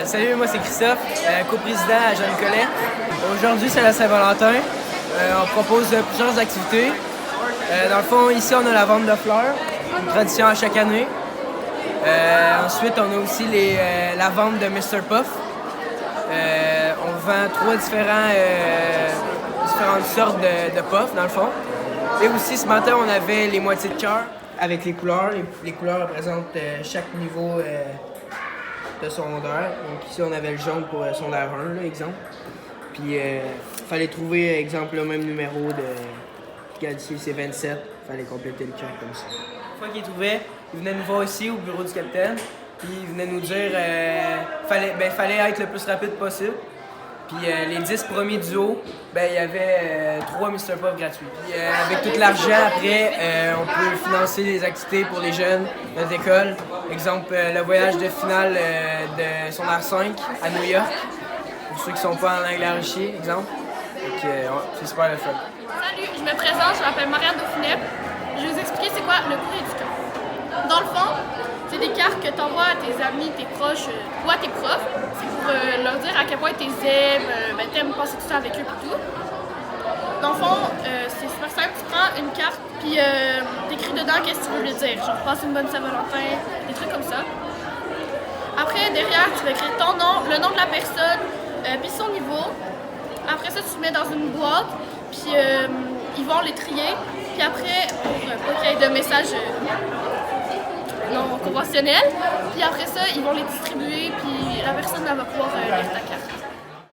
Salut, moi c'est Christophe, coprésident à Jeanne Collet. Aujourd'hui c'est la Saint-Valentin. On propose plusieurs activités. Dans le fond, ici on a la vente de fleurs, une tradition à chaque année. Ensuite, on a aussi la vente de Mr. Puff. On vend trois différentes sortes de puffs dans le fond. Et aussi ce matin, on avait les moitiés de cœur avec les couleurs. Les couleurs représentent chaque niveau de secondaire. Donc ici, on avait le jaune pour secondaire 1, là, exemple. Puis il fallait trouver, exemple, le même numéro de... Regarde ici, c'est 27. Il fallait compléter le cœur comme ça. Une fois qu'il trouvait, il venait nous voir ici au bureau du capitaine. Puis il venait nous dire fallait être le plus rapide possible. Puis les 10 premiers duos, il y avait 3 Mr. Puff gratuits. Puis avec tout l'argent après, on peut financer des activités pour les jeunes de notre école. Exemple, le voyage de finale de son R5 à New York. Pour ceux qui ne sont pas en anglais enrichi, exemple. Donc c'est super le fun. Salut, je me présente, je m'appelle Marianne Dauphinet. Je vais vous expliquer c'est quoi le courrier du cœur. Dans le fond, c'est des cartes que tu envoies à tes amis, tes proches ou à tes profs. C'est pour leur dire à quel point tu les aimes, t'aimes passer tout ça avec eux et tout. Dans le fond, c'est super simple. Tu prends une carte puis t'écris dedans qu'est-ce que tu veux lui dire. Genre, passe une bonne Saint-Valentin, des trucs comme ça. Après, derrière, tu vas écrire ton nom, le nom de la personne, puis son niveau. Après ça, tu le mets dans une boîte, puis ils vont les trier. Puis après, pour pas qu'il y ait de messages non conventionnels, puis après ça, ils vont les distribuer, puis la personne elle va pouvoir lire ta carte.